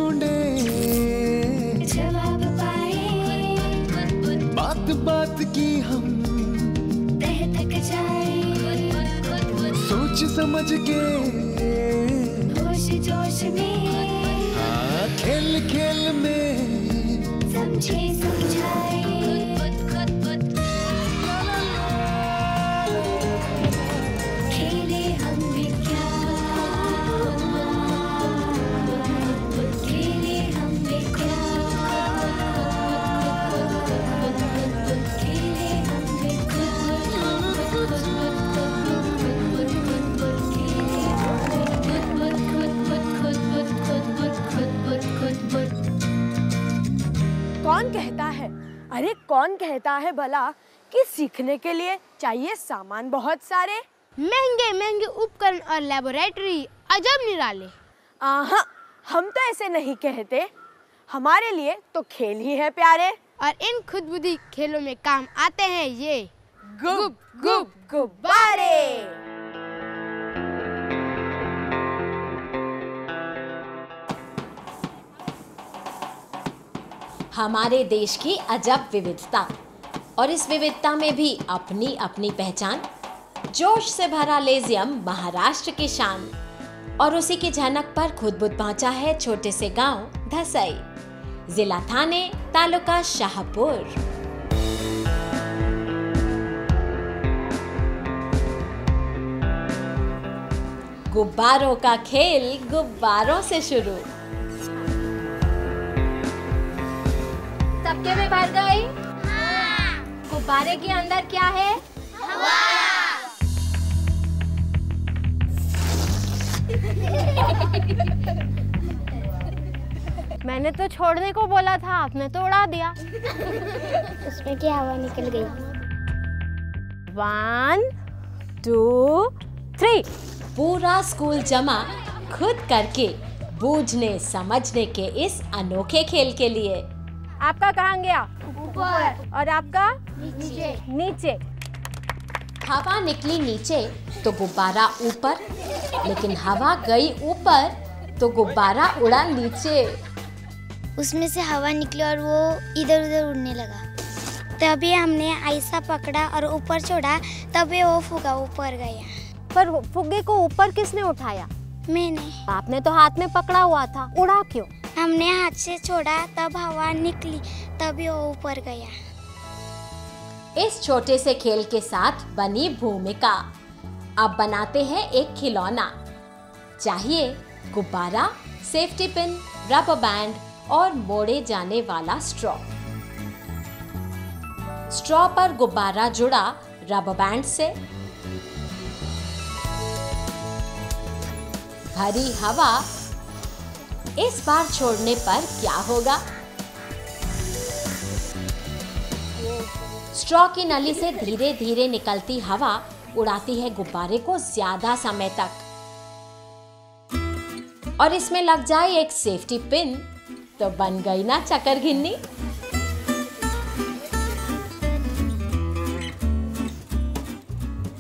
ढूंढे, जवाब पाए, बात बात की हम तह तक जाए, सोच समझ के होश जोश में, हाँ खेल खेल में समझे समझाए, खेले हम विज्ञान, खेले हम विज्ञान, खेले हम कौन कहता है, अरे कौन कहता है भला कि सीखने के लिए चाहिए सामान बहुत सारे? महंगे महंगे उपकरण और लेबोरेटरी अजब निराले। आहा, हम तो ऐसे नहीं कहते। हमारे लिए तो खेल ही है प्यारे। और इन खुदबुदी खेलों में काम आते हैं ये गुब गुब गुब्बारे। हमारे देश की अजब विविधता, और इस विविधता में भी अपनी अपनी पहचान। जोश से भरा लेजियम महाराष्ट्र की शान, और उसी की झनक पर खुदबुद पहुंचा है छोटे से गांव धसई, जिला थाने, तालुका शाहपुर। गुब्बारों का खेल गुब्बारों से शुरू। सबके में भर गई? हाँ। गुब्बारे के अंदर क्या है? हवा। मैंने तो छोड़ने को बोला था, आपने तो उड़ा दिया। उसमें की हवा निकल गई। 1 2 3। पूरा स्कूल जमा खुद करके बूझने समझने के इस अनोखे खेल के लिए। आपका कहाँ गया? ऊपर। और आपका? नीचे। नीचे। हवा निकली नीचे तो गुब्बारा ऊपर, लेकिन हवा गई ऊपर तो गुब्बारा उड़ा नीचे। उसमें से हवा निकली और वो इधर उधर उड़ने लगा। तभी हमने ऐसा पकड़ा और ऊपर छोड़ा, तभी वो फुगा ऊपर गया। पर फुग्गे को ऊपर किसने उठाया? मैंने। आपने तो हाथ में पकड़ा हुआ था, उड़ा क्यों? हमने हाथ से छोड़ा, तब हवा निकली, तभी वो ऊपर गया। इस छोटे से खेल के साथ बनी भूमिका। अब बनाते हैं एक खिलौना। चाहिए गुब्बारा, सेफ्टी पिन, रबर बैंड और मोड़े जाने वाला स्ट्रॉ। स्ट्रॉ पर गुब्बारा जुड़ा रबर बैंड से। भरी हवा। इस बार छोड़ने पर क्या होगा? स्ट्रॉ की नली से धीरे धीरे निकलती हवा उड़ाती है गुब्बारे को ज्यादा समय तक। और इसमें लग जाए एक सेफ्टी पिन तो बन गई ना चक्कर-घिन्नी।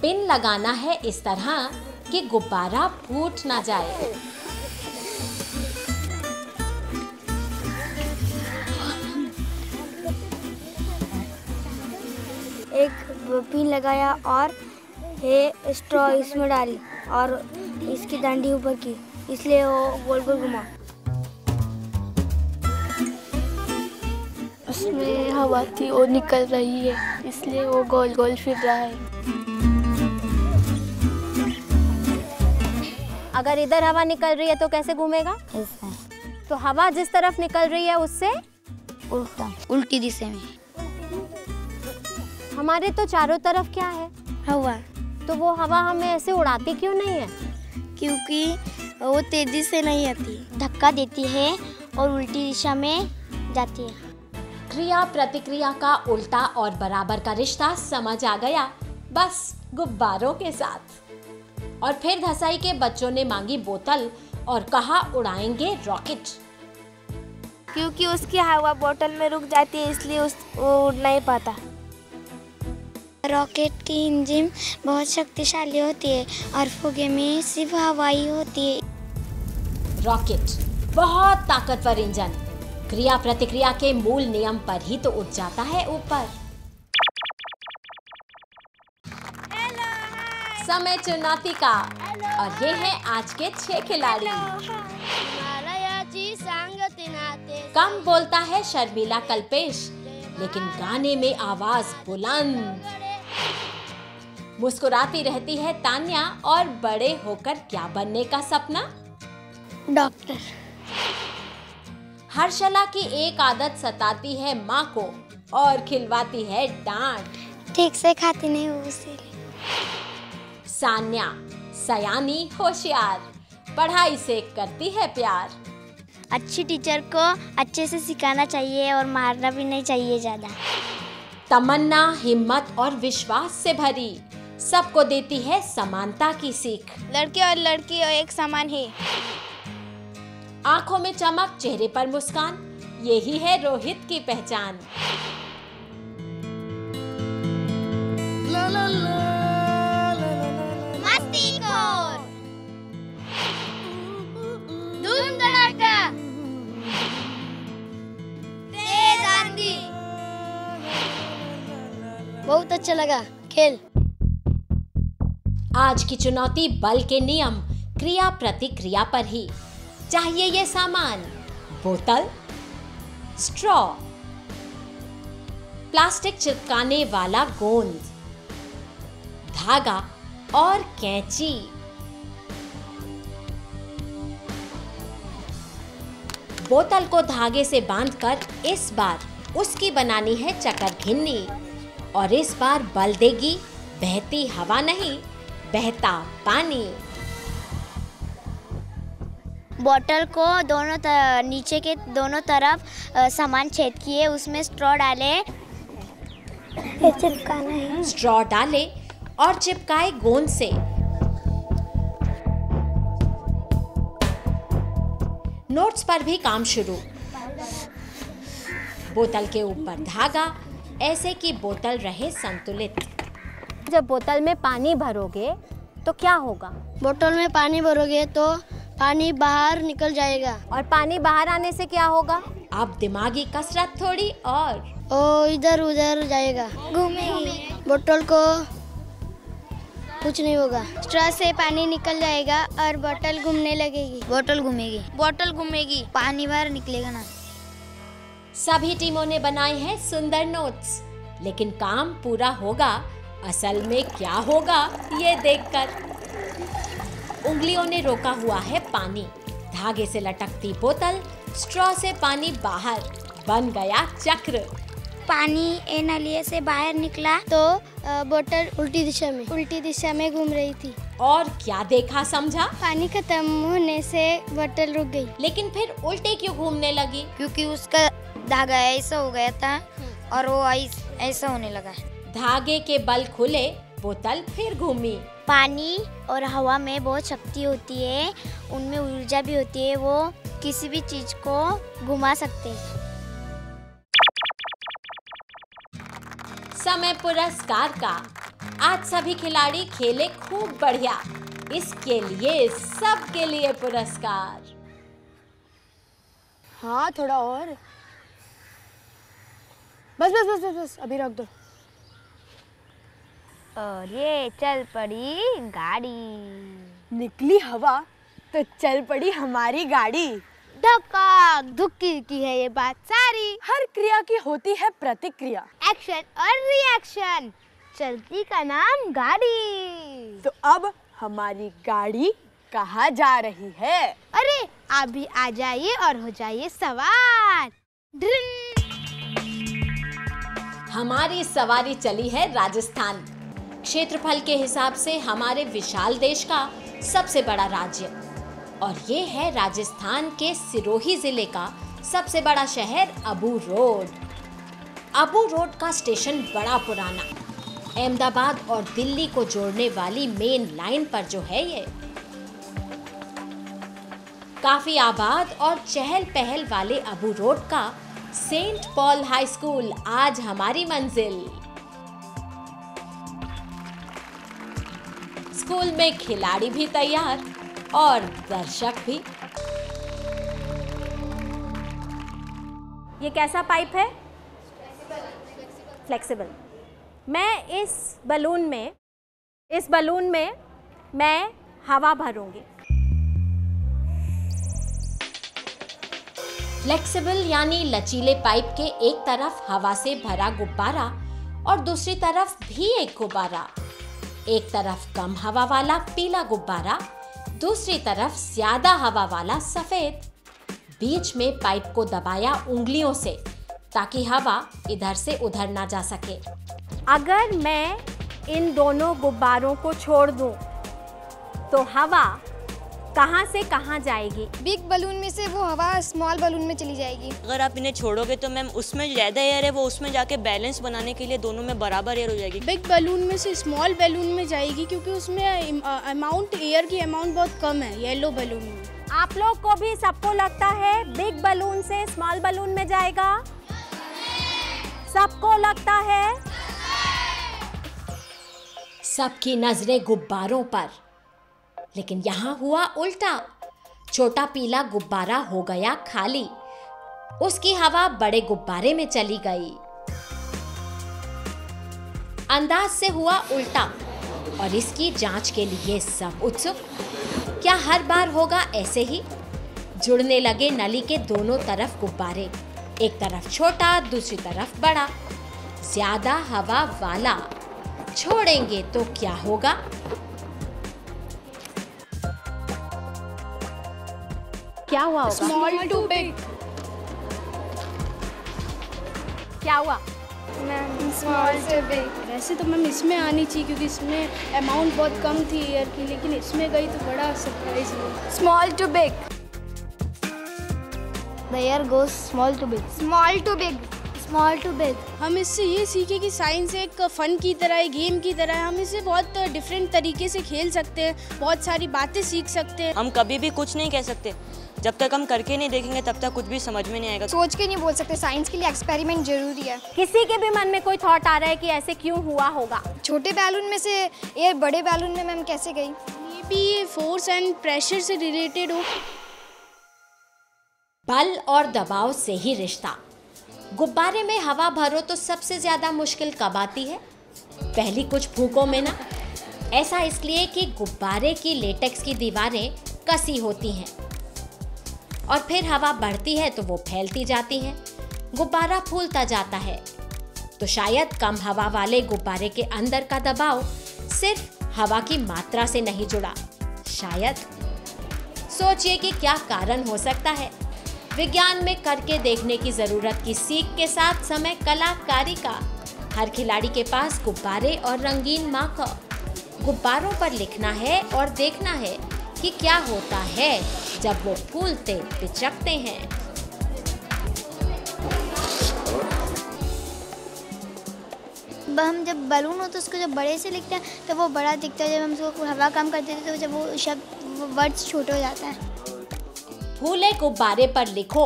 पिन लगाना है इस तरह कि गुब्बारा फूट ना जाए। एक पिन लगाया और ये स्ट्रॉ इसमें डाली और इसकी डंडी ऊपर की, इसलिए वो गोल गोल घुमा। उसमें हवा थी, वो निकल रही है, इसलिए वो गोल गोल फिर रहा है। अगर इधर हवा निकल रही है तो कैसे घूमेगा? ऐसा। तो हवा जिस तरफ निकल रही है उससे उल्टा, उल्टी दिशा में। हमारे तो चारों तरफ क्या है? हवा। तो वो हवा हमें ऐसे उड़ाती क्यों नहीं है? क्योंकि वो तेजी से नहीं आती, धक्का देती है और उल्टी दिशा में जाती है। क्रिया प्रतिक्रिया का उल्टा और बराबर का रिश्ता समझ आ गया बस गुब्बारों के साथ। और फिर धसाई के बच्चों ने मांगी बोतल और कहा उड़ाएंगे रॉकेट। क्योंकि उसकी हवा बोतल में रुक जाती है, इसलिए वो उड़ नहीं पाता। रॉकेट की इंजन बहुत शक्तिशाली होती है और फुगे में सिर्फ हवा ही होती है। रॉकेट बहुत ताकतवर इंजन क्रिया प्रतिक्रिया के मूल नियम पर ही तो उठ जाता है ऊपर। समय चुनौती का और ये हैं आज के 6 खिलाड़ी। कम बोलता है शर्मिला कल्पेश, लेकिन गाने में आवाज बुलंद। मुस्कुराती रहती है तान्या, और बड़े होकर क्या बनने का सपना? डॉक्टर। हर्षला की एक आदत सताती है माँ को और खिलवाती है डांट। ठीक से खाती नहीं हूँ इसीलिए। सान्या सयानी होशियार, पढ़ाई से करती है प्यार। अच्छी टीचर को अच्छे से सिखाना चाहिए और मारना भी नहीं चाहिए ज्यादा। तमन्ना हिम्मत और विश्वास से भरी, सबको देती है समानता की सीख। लड़के और लड़की एक समान है। आंखों में चमक, चेहरे पर मुस्कान, यही है रोहित की पहचान। ला ला ला मस्तीखोर, धूम धड़ाका, तेज आंधी। बहुत अच्छा लगा खेल। आज की चुनौती बल के नियम, क्रिया प्रतिक्रिया पर ही। चाहिए ये सामान: बोतल, स्ट्रॉ, प्लास्टिक चिपकाने वाला गोंद, धागा और कैंची। बोतल को धागे से बांधकर इस बार उसकी बनानी है चकरघिन्नी, और इस बार बल देगी बहती हवा नहीं, बहता पानी। बोतल को नीचे के दोनों तरफ सामान छेद किए, उसमें स्ट्रॉ डाले, चिपकाना है। स्ट्रॉ डाले और चिपकाए गोंद से। नोट्स पर भी काम शुरू। बोतल के ऊपर धागा, ऐसे कि बोतल रहे संतुलित। जब बोतल में पानी भरोगे तो क्या होगा? बोतल में पानी भरोगे तो पानी बाहर निकल जाएगा। और पानी बाहर आने से क्या होगा? अब दिमागी कसरत थोड़ी और। इधर उधर जाएगा, घूमेगी। बोतल को कुछ नहीं होगा। स्ट्रॉ से पानी निकल जाएगा और बोतल घूमने लगेगी। बोतल घूमेगी, पानी बाहर निकलेगा ना। सभी टीमों ने बनाए हैं सुंदर नोट्स, लेकिन काम पूरा होगा असल में क्या होगा ये देखकर। उंगलियों ने रोका हुआ है पानी, धागे से लटकती बोतल, स्ट्रॉ से पानी बाहर, बन गया चक्र। पानी ए नलिए से बाहर निकला तो बोतल उल्टी दिशा में घूम रही थी। और क्या देखा समझा? पानी खत्म होने से बोतल रुक गई। लेकिन फिर उल्टे क्यों घूमने लगी? क्योंकि उसका धागा ऐसा हो गया था और वो ऐसा होने लगा। धागे के बल खुले, बोतल फिर घूमी। पानी और हवा में बहुत शक्ति होती है, उनमें ऊर्जा भी होती है, वो किसी भी चीज को घुमा सकते हैं। समय पुरस्कार का। आज सभी खिलाड़ी खेले खूब बढ़िया, इसके लिए सबके लिए पुरस्कार। हाँ थोड़ा और। बस अभी रख दो। और ये चल पड़ी गाड़ी। निकली हवा तो चल पड़ी हमारी गाड़ी। धक्का धुक्की की है ये बात सारी। हर क्रिया की होती है प्रतिक्रिया, एक्शन और रिएक्शन, चलती का नाम गाड़ी। तो अब हमारी गाड़ी कहाँ जा रही है? अरे आप भी आ जाइए और हो जाइए सवार। हमारी सवारी चली है राजस्थान। क्षेत्रफल के हिसाब से हमारे विशाल देश का सबसे बड़ा राज्य, और ये है राजस्थान के सिरोही जिले का सबसे बड़ा शहर अबू रोड। अबू रोड का स्टेशन बड़ा पुराना, अहमदाबाद और दिल्ली को जोड़ने वाली मेन लाइन पर जो है ये। काफी आबाद और चहल पहल वाले अबू रोड का सेंट पॉल हाई स्कूल आज हमारी मंजिल। स्कूल में खिलाड़ी भी तैयार और दर्शक भी। ये कैसा पाइप है? फ्लेक्सिबल। मैं इस बलून में मैं हवा भरूंगी। फ्लेक्सिबल यानी लचीले पाइप के एक तरफ हवा से भरा गुब्बारा और दूसरी तरफ भी एक गुब्बारा। एक तरफ कम हवा वाला पीला गुब्बारा, दूसरी तरफ ज्यादा हवा वाला सफेद। बीच में पाइप को दबाया उंगलियों से ताकि हवा इधर से उधर ना जा सके। अगर मैं इन दोनों गुब्बारों को छोड़ दूं, तो हवा कहां से कहां जाएगी? बिग बलून में से वो हवा स्मॉल बलून में चली जाएगी। अगर आप इन्हें छोड़ोगे तो मैम उसमें ज़्यादा एयर है, वो उसमें जाके बैलेंस बनाने के लिए दोनों में बराबर एयर हो जाएगी। बिग बलून में से स्मॉल बलून में जाएगी क्योंकि उसमें एयर की अमाउंट बहुत कम है येलो बलून में। आप लोग को भी सबको लगता है बिग बलून से स्मॉल बलून में जाएगा? सबको लगता है? सबकी नजरें गुब्बारों पर, लेकिन यहाँ हुआ उल्टा। छोटा पीला गुब्बारा हो गया खाली, उसकी हवा बड़े गुब्बारे में चली गई। अंदाज से हुआ उल्टा और इसकी जांच के लिए सब उत्सुक। क्या हर बार होगा ऐसे ही? जुड़ने लगे नली के दोनों तरफ गुब्बारे, एक तरफ छोटा दूसरी तरफ बड़ा। ज्यादा हवा वाला छोड़ेंगे तो क्या होगा? क्या हुआ होगा? Small to big. क्या हुआ? स्मॉल से बिग। वैसे तो मैम इसमें आनी चाहिए क्योंकि इसमें अमाउंट बहुत कम थी एयर की, लेकिन इसमें गई तो बड़ा सरप्राइज हुआ। Small to big. The air goes small to big. Small to big. Small to big. हम इससे ये सीखे कि साइंस एक फन की तरह है, गेम की तरह है। हम इसे बहुत डिफरेंट तरीके से खेल सकते हैं, बहुत सारी बातें सीख सकते हैं। हम कभी भी कुछ नहीं कह सकते, जब तक हम करके नहीं देखेंगे तब तक कुछ भी समझ में नहीं आएगा। सोच के नहीं बोल सकते, साइंस के लिए एक्सपेरिमेंट जरूरी है। किसी के भी मन में कोई थॉट आ रहा है कि ऐसे क्यों हुआ होगा? छोटे बैलून में से एयर बड़े बैलून में मैम कैसे गई? मे बी ये फोर्स एंड प्रेशर से रिलेटेड हो। बल और दबाव से ही रिश्ता। गुब्बारे में हवा भरो तो सबसे ज्यादा मुश्किल कब आती है? पहली कुछ फूंकों में ना। ऐसा इसलिए कि गुब्बारे की लेटेक्स की दीवारें कसी होती हैं और फिर हवा बढ़ती है तो वो फैलती जाती है, गुब्बारा फूलता जाता है। तो शायद कम हवा वाले गुब्बारे के अंदर का दबाव सिर्फ हवा की मात्रा से नहीं जुड़ा। शायद सोचिए कि क्या कारण हो सकता है। विज्ञान में करके देखने की जरूरत की सीख के साथ समय कलाकारी का। हर खिलाड़ी के पास गुब्बारे और रंगीन मार्कर। गुब्बारों पर लिखना है और देखना है कि क्या होता है जब वो फूलते पिचकते हैं। हम जब बलून हो तो उसको जब बड़े से लिखते हैं तो वो बड़ा दिखता है, जब हम उसको हवा कम कर देते हैं तो जब वो शब्द वर्ड्स छोटे हो जाता है। फूले गुब्बारे पर लिखो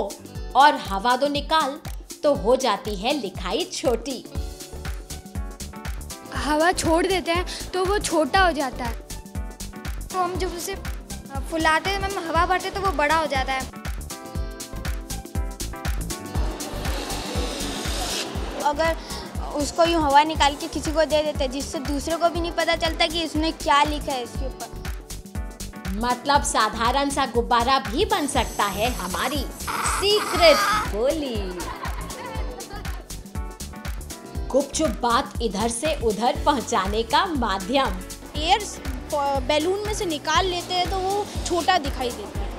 और हवा दो निकाल तो हो जाती है लिखाई छोटी। हवा छोड़ देते हैं तो वो छोटा हो जाता है। तो हम जब उसे फुलाते हैं मैम, हवा भरते तो वो बड़ा हो जाता है। अगर उसको यूँ हवा निकाल के किसी को दे देते हैं जिससे दूसरे को भी नहीं पता चलता कि इसमें क्या लिखा है इसके ऊपर। मतलब साधारण सा गुब्बारा भी बन सकता है हमारी सीक्रेट गोली। गुपचुप बात इधर से उधर पहुंचाने का माध्यम। एयर बैलून में से निकाल लेते हैं तो वो छोटा दिखाई देता है।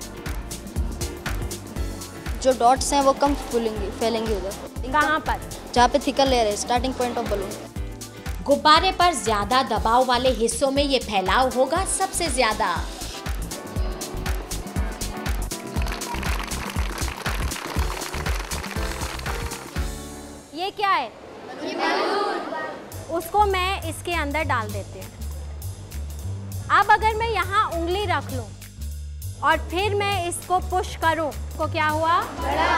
जो डॉट्स हैं वो कम फैलेंगे उधर। कहाँ पर? जहाँ पे थिकर लेयर है, स्टार्टिंग पॉइंट ऑफ बलून। गुब्बारे पर ज्यादा दबाव वाले हिस्सों में ये फैलाव होगा सबसे ज्यादा। ये क्या है? उसको मैं इसके अंदर डाल देती हूँ। अब अगर मैं यहाँ उंगली रख लूँ और फिर मैं इसको पुश करूँ तो क्या हुआ? बड़ा।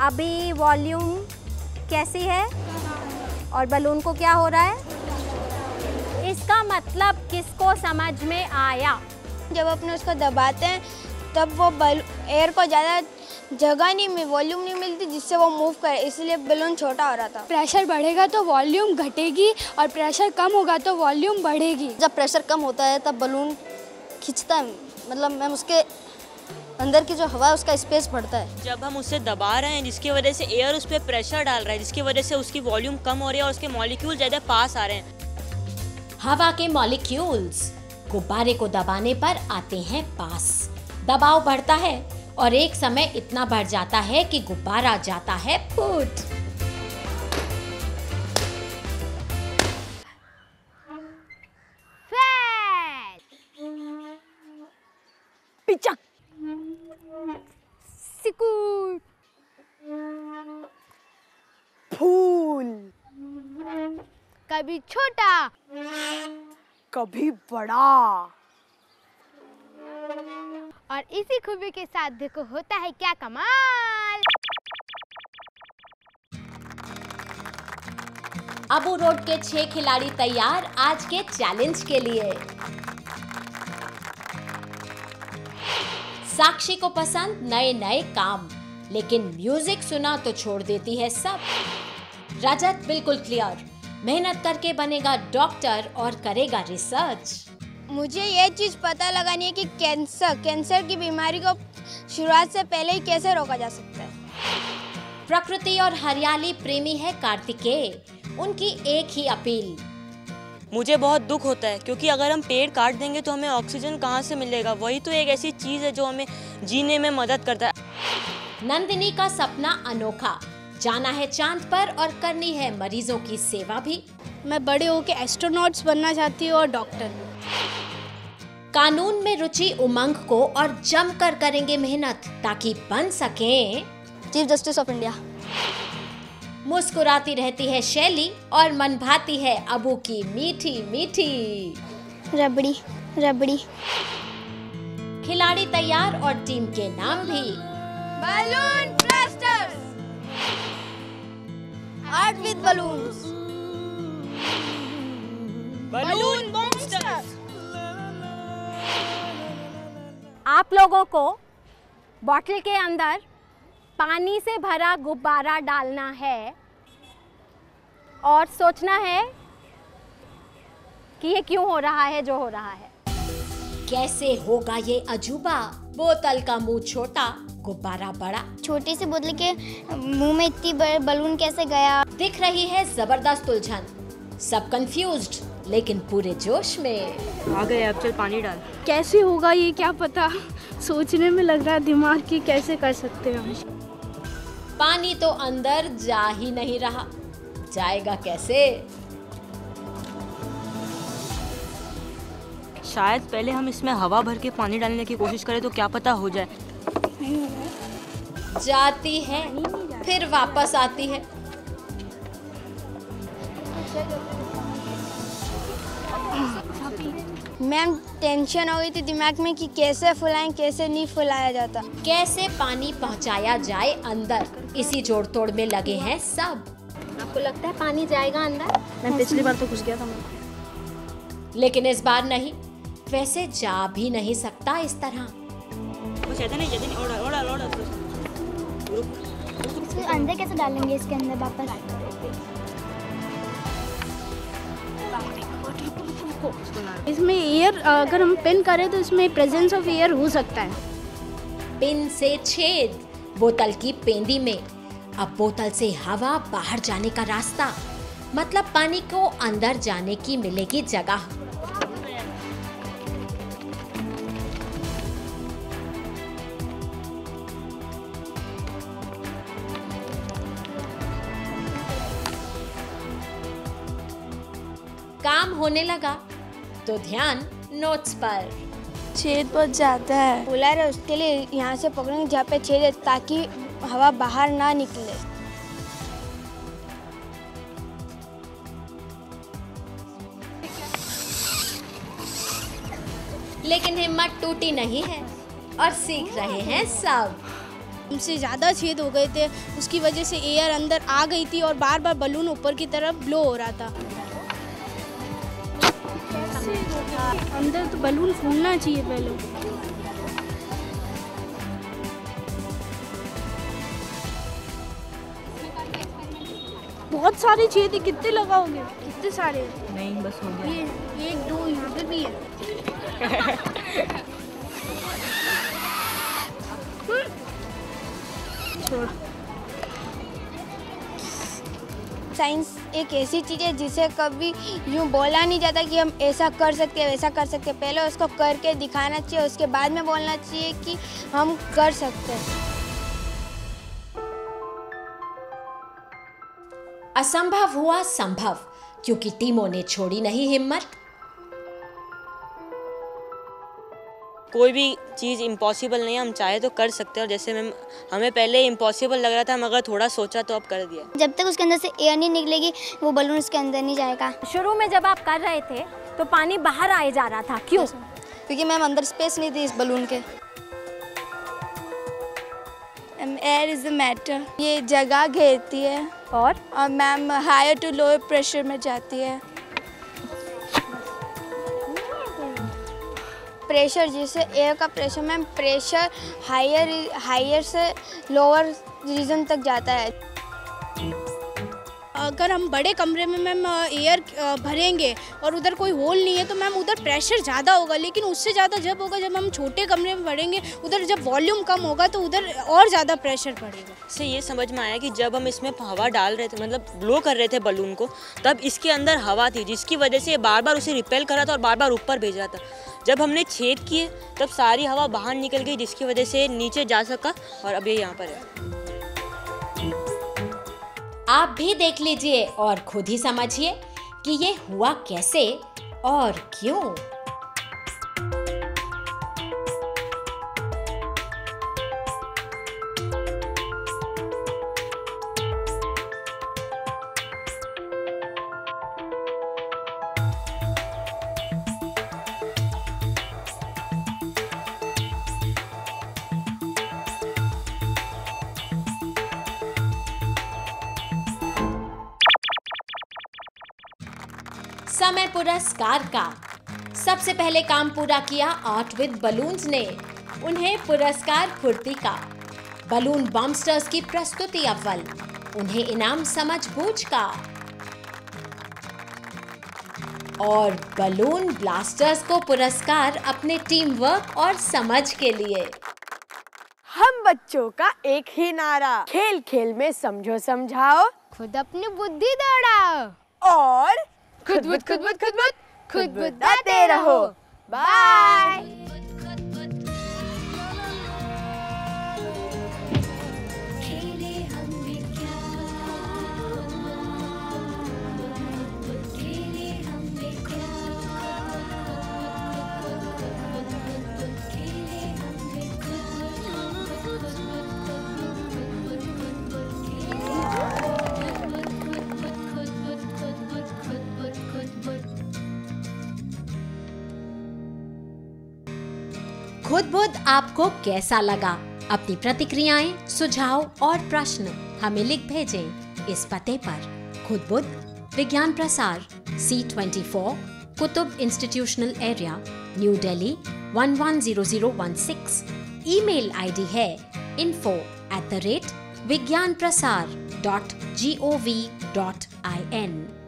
अभी वॉल्यूम कैसी है और बलून को क्या हो रहा है? इसका मतलब किसको समझ में आया? जब अपने उसको दबाते हैं तब वो एयर को ज़्यादा जगह नहीं, वॉल्यूम नहीं मिलती जिससे वो मूव करे, इसलिए बलून छोटा हो रहा था। प्रेशर बढ़ेगा तो वॉल्यूम घटेगी और प्रेशर कम होगा तो वॉल्यूम बढ़ेगी। जब प्रेशर कम होता है तब बलून खींचता है, मतलब मैम उसके अंदर की जो हवा है उसका स्पेस बढ़ता है। जब हम उसे दबा रहे हैं जिसकी वजह से एयर उस पर प्रेशर डाल रहा है, जिसकी वजह से उसकी वॉल्यूम कम हो रही है और उसके मॉलिक्यूल ज़्यादा पास आ रहे हैं। हवा के मॉलिक्यूल्स गुब्बारे को दबाने पर आते हैं पास। दबाव बढ़ता है और एक समय इतना बढ़ जाता है कि गुब्बारा जाता है फूट। पिचक, सिकूट, फूल, कभी छोटा, कभी बड़ा। और इसी खूबी के साथ देखो होता है क्या कमाल। अबू रोड के 6 खिलाड़ी तैयार आज के चैलेंज के लिए। साक्षी को पसंद नए नए काम, लेकिन म्यूजिक सुना तो छोड़ देती है सब। रजत बिल्कुल क्लियर, मेहनत करके बनेगा डॉक्टर और करेगा रिसर्च। मुझे ये चीज़ पता लगानी है कि कैंसर की बीमारी को शुरुआत से पहले ही कैसे रोका जा सकता है। प्रकृति और हरियाली प्रेमी है कार्तिकेय, उनकी एक ही अपील। मुझे बहुत दुख होता है क्योंकि अगर हम पेड़ काट देंगे तो हमें ऑक्सीजन कहाँ से मिलेगा। वही तो एक ऐसी चीज़ है जो हमें जीने में मदद करता है। नंदिनी का सपना अनोखा, जाना है चांद पर और करनी है मरीजों की सेवा भी। मैं बड़े होके एस्ट्रोनॉट्स बनना चाहती हूँ और डॉक्टर भी। कानून में रुचि उमंग को और जमकर करेंगे मेहनत ताकि बन सकें चीफ जस्टिस ऑफ इंडिया। मुस्कुराती रहती है शैली और मन भाती है अबू की मीठी मीठी रबड़ी रबड़ी। खिलाड़ी तैयार और टीम के नाम भी। Balloon blasters, art with balloons, balloon monsters. आप लोगों को बॉटल के अंदर पानी से भरा गुब्बारा डालना है और सोचना है कि ये क्यों हो रहा है जो हो रहा है। कैसे होगा ये अजूबा? बोतल का मुंह छोटा, गुब्बारा बड़ा। छोटी सी बोतल के मुंह में इतनी बलून कैसे गया? दिख रही है जबरदस्त उलझन, सब कंफ्यूज्ड लेकिन पूरे जोश में। आ गए, अब चल पानी डाल। कैसे होगा ये क्या पता, सोचने में लग रहा है दिमाग की कैसे कर सकते हैं हम। पानी तो अंदर जा ही नहीं रहा, जाएगा कैसे? शायद पहले हम इसमें हवा भर के पानी डालने की कोशिश करें तो क्या पता हो जाए। जाती है फिर वापस आती है। मैम टेंशन हो गई थी दिमाग में कि कैसे फुलाएं, कैसे नहीं फुलाया जाता। कैसे पानी पहुंचाया जाए अंदर, इसी जोड़ तोड़ में लगे हैं सब। आपको लगता है पानी जाएगा अंदर? मैं पिछली बार तो घुस गया था। लेकिन इस बार नहीं, वैसे जा भी नहीं सकता इस तरह। इसको अंदर कैसे डालेंगे, इसके अंदर वापस? इसमें एयर अगर हम पिन करें तो इसमें प्रेजेंस ऑफ एयर हो सकता है। पिन से छेद बोतल की पेंदी में। अब बोतल से हवा बाहर जाने का रास्ता, मतलब पानी को अंदर जाने की मिलेगी जगह। काम होने लगा तो ध्यान नोट्स पर। छेद बहुत ज़्यादा है, कूलर है उसके लिए यहाँ से पकड़ेंगे जहाँ पे छेद है ताकि हवा बाहर ना निकले। लेकिन हिम्मत टूटी नहीं है और सीख रहे हैं सब। हमसे ज़्यादा छेद हो गए थे, उसकी वजह से एयर अंदर आ गई थी और बार बार बलून ऊपर की तरफ ब्लो हो रहा था। अंदर तो बलून फूलना चाहिए पहले। बहुत सारी चाहिए थी, कितने लगाओगे? कितने सारे? नहीं बस हो गया। ये 1 2 यहाँ पे भी है। छोड़। साइंस एक ऐसी चीज़ है जिसे कभी यूँ बोला नहीं जाता कि हम ऐसा कर सकते हैं वैसा कर सकते हैं। पहले उसको करके दिखाना चाहिए, उसके बाद में बोलना चाहिए कि हम कर सकते हैं। असंभव हुआ संभव, क्योंकि टीमों ने छोड़ी नहीं हिम्मत। कोई भी चीज़ इम्पॉसिबल नहीं है, हम चाहे तो कर सकते हैं। और जैसे हमें पहले इम्पॉसिबल लग रहा था, हम अगर थोड़ा सोचा तो अब कर दिया। जब तक उसके अंदर से एयर नहीं निकलेगी वो बलून उसके अंदर नहीं जाएगा। शुरू में जब आप कर रहे थे तो पानी बाहर आए जा रहा था, क्यों? क्योंकि मैम अंदर स्पेस नहीं थी इस बलून के। एयर इज द मैटर, ये जगह घेरती है और ma'am higher to lower pressure में जाती है। प्रेशर जिसे एयर का प्रेशर मैम, प्रेशर हायर से लोअर रीजन तक जाता है। अगर हम बड़े कमरे में मैम एयर भरेंगे और उधर कोई होल नहीं है तो मैम उधर प्रेशर ज़्यादा होगा, लेकिन उससे ज़्यादा जब होगा जब हम छोटे कमरे में भरेंगे, उधर जब वॉल्यूम कम होगा तो उधर और ज़्यादा प्रेशर पड़ेगा। इससे ये समझ में आया कि जब हम इसमें हवा डाल रहे थे, मतलब ब्लो कर रहे थे बलून को, तब इसके अंदर हवा थी जिसकी वजह से ये बार बार उसे रिपेल कर रहा था और बार बार ऊपर भेज रहा था। जब हमने छेद किए तब सारी हवा बाहर निकल गई, जिसकी वजह से नीचे जा सका और अब ये यहाँ पर है। आप भी देख लीजिए और खुद ही समझिए कि ये हुआ कैसे और क्यों। समय पुरस्कार का। सबसे पहले काम पूरा किया आर्ट विद बलून्स ने। उन्हें पुरस्कार फुर्ती का। बलून बॉम्बस्टर्स की प्रस्तुति अव्वल, उन्हें इनाम समझ-बूझ का। और बलून ब्लास्टर्स को पुरस्कार अपने टीम वर्क और समझ के लिए। हम बच्चों का एक ही नारा, खेल खेल में समझो समझाओ, खुद अपनी बुद्धि दौड़ाओ और खुद बुदाते रहो। बाय। खेले हम विज्ञान, खेले हम विज्ञान, खेले हम खुद बुद आपको कैसा लगा? अपनी प्रतिक्रियाएं, सुझाव और प्रश्न हमें लिख भेजें इस पते पर। खुद बुद, विज्ञान प्रसार, C24, Qutub institutional area, new Delhi 110016। Email ID है info@vigyanprasar.gov.in।